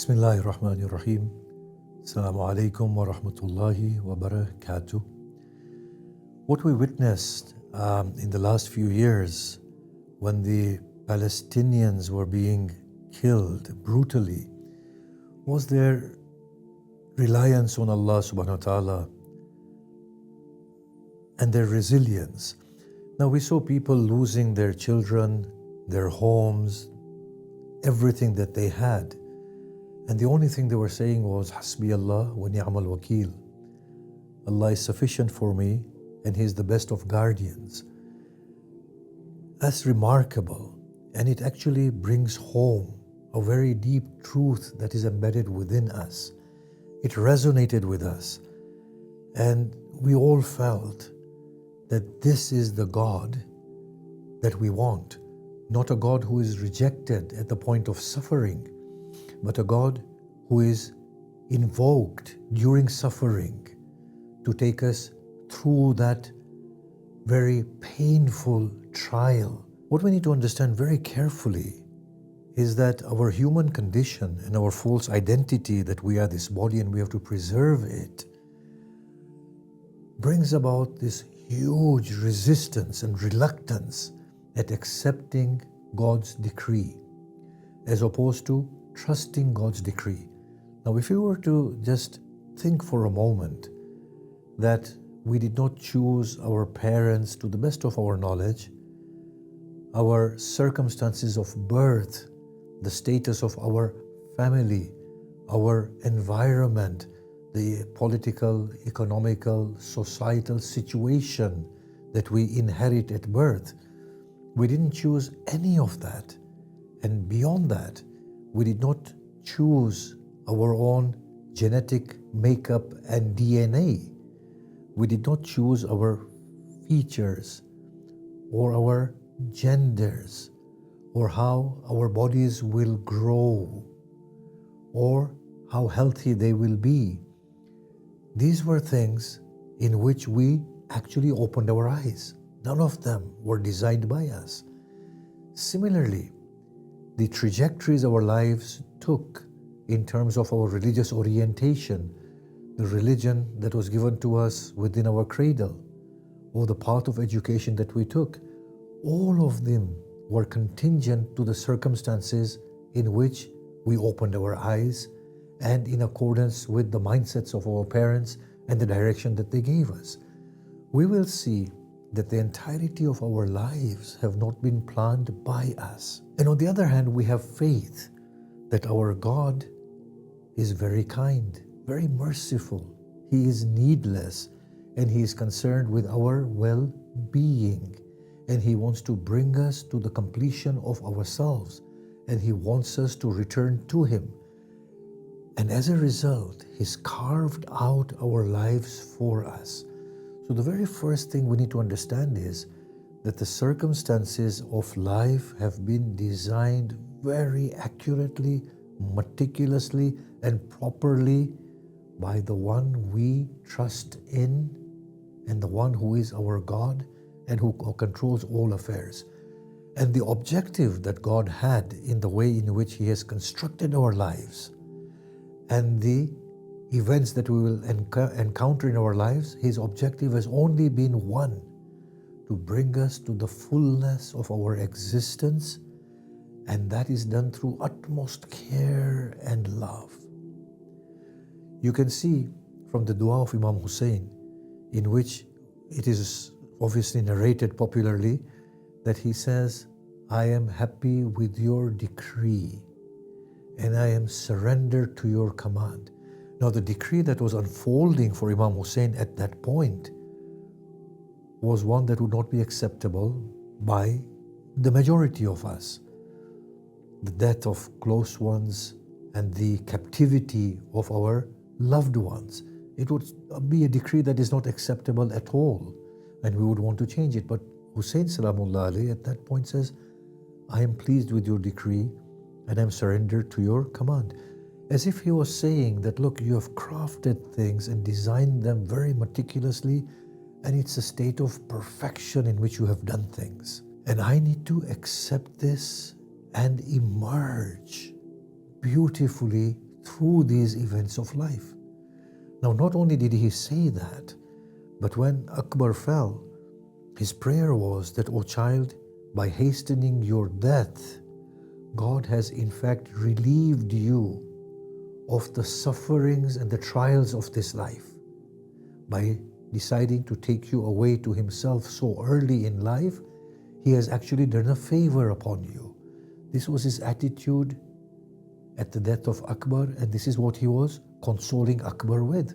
Bismillahir Rahmanir Rahim. Assalamu alaikum wa rahmatullahi wa barakatuh. What we witnessed in the last few years when the Palestinians were being killed brutally was their reliance on Allah subhanahu wa ta'ala and their resilience. Now we saw people losing their children, their homes, everything that they had. And the only thing they were saying was, Hasbi Allah wa ni'mal wakil. Allah is sufficient for me and He is the best of guardians. That's remarkable, and it actually brings home a very deep truth that is embedded within us. It resonated with us, and we all felt that this is the God that we want, not a God who is rejected at the point of suffering, but a God who is invoked during suffering to take us through that very painful trial. What we need to understand very carefully is that our human condition and our false identity that we are this body and we have to preserve it brings about this huge resistance and reluctance at accepting God's decree as opposed to trusting God's decree. Now, if you were to just think for a moment that we did not choose our parents to the best of our knowledge, our circumstances of birth, the status of our family, our environment, the political, economical, societal situation that we inherit at birth, we didn't choose any of that. And beyond that, we did not choose our own genetic makeup and DNA. We did not choose our features or our genders or how our bodies will grow or how healthy they will be. These were things in which we actually opened our eyes. None of them were designed by us. Similarly, the trajectories our lives took in terms of our religious orientation, the religion that was given to us within our cradle, or the path of education that we took, all of them were contingent to the circumstances in which we opened our eyes and in accordance with the mindsets of our parents and the direction that they gave us. We will see that the entirety of our lives have not been planned by us. And on the other hand, we have faith that our God is very kind, very merciful. He is needless, and He is concerned with our well-being. And He wants to bring us to the completion of ourselves, and He wants us to return to Him. And as a result, He's carved out our lives for us. So the very first thing we need to understand is that the circumstances of life have been designed very accurately, meticulously, and properly by the one we trust in and the one who is our God and who controls all affairs. And the objective that God had in the way in which He has constructed our lives and the events that we will encounter in our lives, His objective has only been one: to bring us to the fullness of our existence, and that is done through utmost care and love. You can see from the dua of Imam Hussein, in which it is obviously narrated popularly, that he says, I am happy with your decree and I am surrendered to your command. Now, the decree that was unfolding for Imam Hussein at that point was one that would not be acceptable by the majority of us. The death of close ones and the captivity of our loved ones. It would be a decree that is not acceptable at all, and we would want to change it. But Hussein Salamullah alayhi at that point says, I am pleased with your decree and I am surrendered to your command. As if he was saying that, look, you have crafted things and designed them very meticulously, and it's a state of perfection in which you have done things. And I need to accept this and emerge beautifully through these events of life. Now, not only did he say that, but when Akbar fell, his prayer was that, O child, by hastening your death, God has in fact relieved you of the sufferings and the trials of this life. By deciding to take you away to himself so early in life, he has actually done a favor upon you. This was his attitude at the death of Akbar, and this is what he was consoling Akbar with.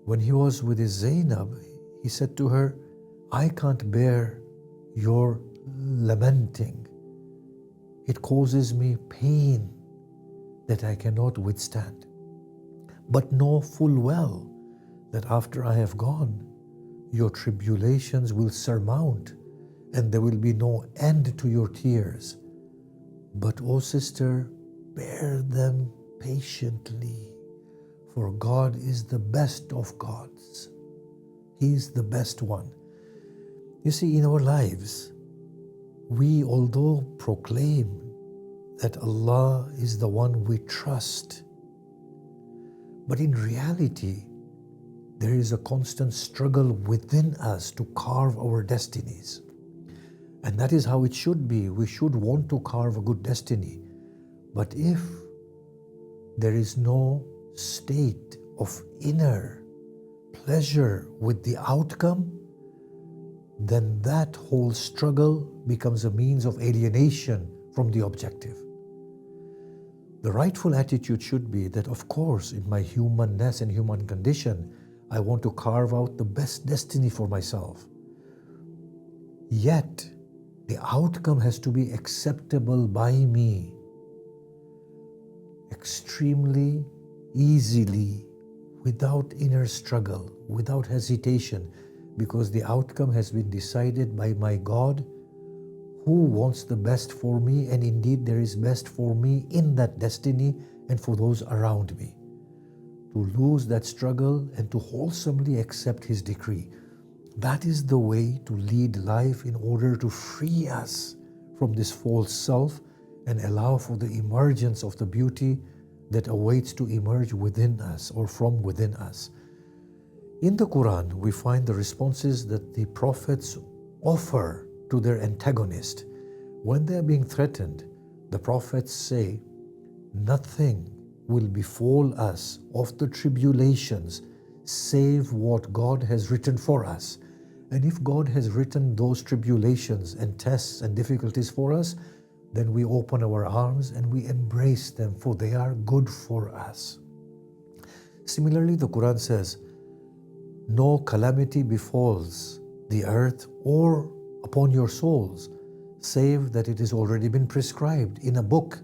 When he was with his Zainab, he said to her, I can't bear your lamenting. It causes me pain that I cannot withstand. But know full well that after I have gone, your tribulations will surmount and there will be no end to your tears. But, O sister, bear them patiently, for God is the best of gods. He is the best one. You see, in our lives, we, although proclaim that Allah is the one we trust, but in reality, there is a constant struggle within us to carve our destinies. And that is how it should be. We should want to carve a good destiny. But if there is no state of inner pleasure with the outcome, then that whole struggle becomes a means of alienation from the objective. The rightful attitude should be that, of course, in my humanness and human condition, I want to carve out the best destiny for myself. Yet, the outcome has to be acceptable by me extremely easily, without inner struggle, without hesitation, because the outcome has been decided by my God, who wants the best for me, and indeed there is best for me in that destiny and for those around me. To lose that struggle and to wholesomely accept His decree. That is the way to lead life in order to free us from this false self and allow for the emergence of the beauty that awaits to emerge within us or from within us. In the Quran, we find the responses that the prophets offer to their antagonist. When they are being threatened, the prophets say, nothing will befall us of the tribulations save what God has written for us. And if God has written those tribulations and tests and difficulties for us, then we open our arms and we embrace them, for they are good for us. Similarly, the Quran says, no calamity befalls the earth or upon your souls, save that it has already been prescribed in a book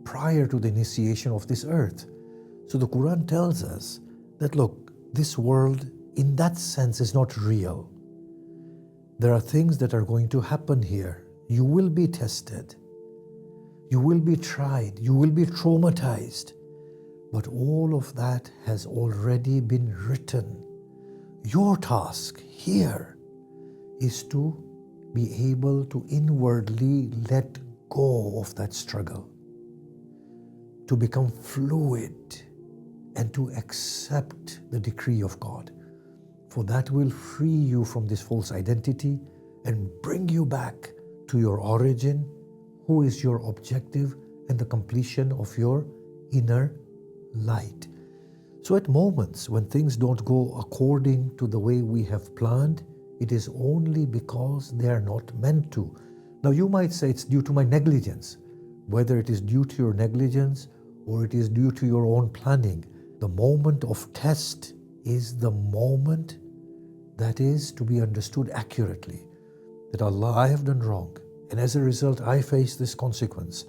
prior to the initiation of this earth. So the Quran tells us that, look, this world in that sense is not real. There are things that are going to happen here. You will be tested. You will be tried. You will be traumatized. But all of that has already been written. Your task here is to be able to inwardly let go of that struggle, to become fluid and to accept the decree of God. For that will free you from this false identity and bring you back to your origin, who is your objective and the completion of your inner light. So at moments when things don't go according to the way we have planned, it is only because they are not meant to. Now you might say it's due to my negligence. Whether it is due to your negligence or it is due to your own planning, the moment of test is the moment that is to be understood accurately. That Allah, I have done wrong, and as a result I face this consequence.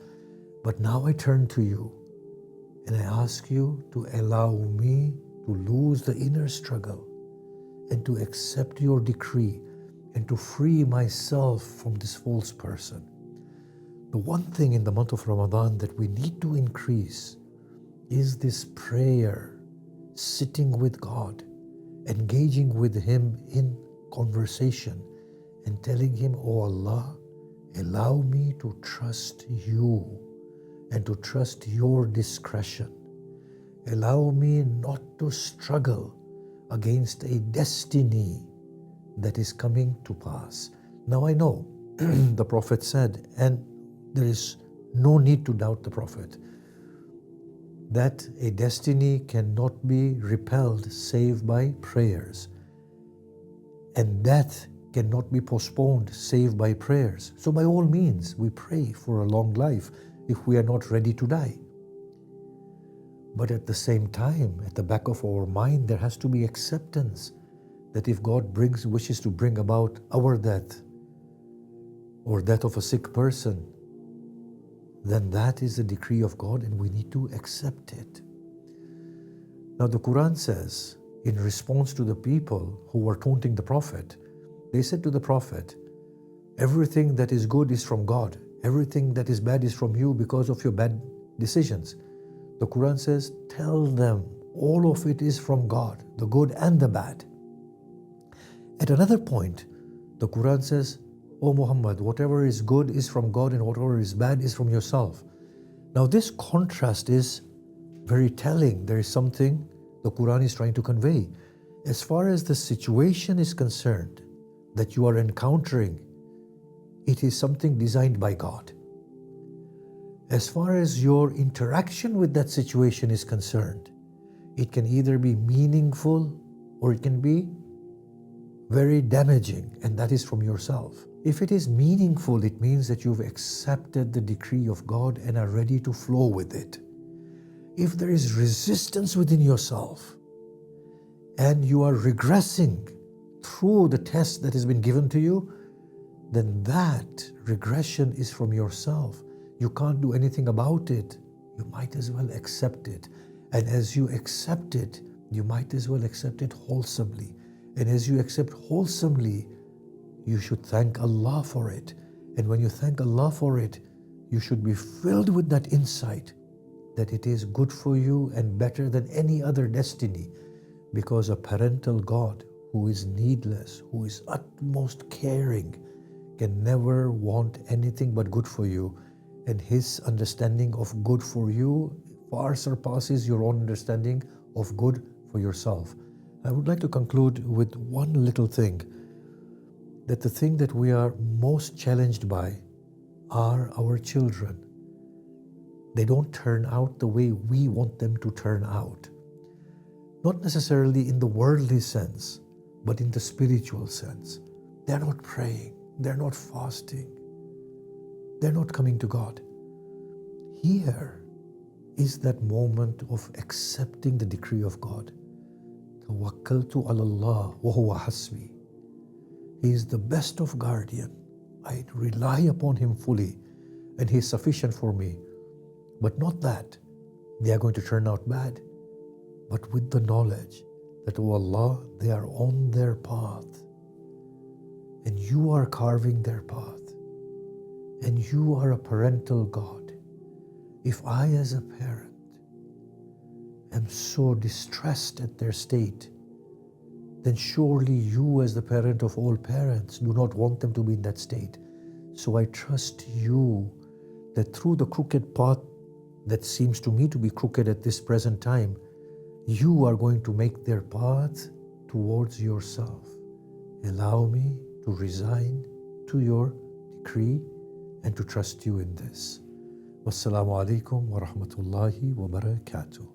But now I turn to you and I ask you to allow me to lose the inner struggle and to accept your decree and to free myself from this false person. The one thing in the month of Ramadan that we need to increase is this prayer, sitting with God, engaging with Him in conversation and telling Him, oh Allah, allow me to trust you and to trust your discretion. Allow me not to struggle against a destiny that is coming to pass. Now I know the Prophet said, and there is no need to doubt the Prophet, that a destiny cannot be repelled save by prayers. And death cannot be postponed save by prayers. So by all means, we pray for a long life if we are not ready to die. But at the same time, at the back of our mind, there has to be acceptance that if God wishes to bring about our death or death of a sick person, then that is the decree of God and we need to accept it. Now the Quran says, in response to the people who were taunting the Prophet, they said to the Prophet, everything that is good is from God. Everything that is bad is from you because of your bad decisions. The Quran says, tell them all of it is from God, the good and the bad. At another point, the Quran says, O Muhammad, whatever is good is from God and whatever is bad is from yourself. Now this contrast is very telling. There is something the Quran is trying to convey. As far as the situation is concerned that you are encountering, it is something designed by God. As far as your interaction with that situation is concerned, it can either be meaningful or it can be very damaging, and that is from yourself. If it is meaningful, it means that you've accepted the decree of God and are ready to flow with it. If there is resistance within yourself and you are regressing through the test that has been given to you, then that regression is from yourself. You can't do anything about it. You might as well accept it. And as you accept it, you might as well accept it wholesomely. And as you accept wholesomely, you should thank Allah for it. And when you thank Allah for it, you should be filled with that insight that it is good for you and better than any other destiny, because a parental God who is needless, who is utmost caring, can never want anything but good for you. And His understanding of good for you far surpasses your own understanding of good for yourself. I would like to conclude with one little thing, that the thing that we are most challenged by are our children. They don't turn out the way we want them to turn out. Not necessarily in the worldly sense, but in the spiritual sense. They're not praying. They're not fasting. They're not coming to God. Here is that moment of accepting the decree of God. Tawakkaltu ala Allah wa huwa hasbi. He is the best of guardian. I rely upon Him fully and He is sufficient for me. But not that they are going to turn out bad, but with the knowledge that, oh Allah, they are on their path and You are carving their path and You are a parental God. If I as a parent am so distressed at their state, then surely You as the parent of all parents do not want them to be in that state. So I trust You that through the crooked path that seems to me to be crooked at this present time, You are going to make their path towards Yourself. Allow me to resign to Your decree and to trust You in this. Wassalamu alaikum wa rahmatullahi wa barakatuh.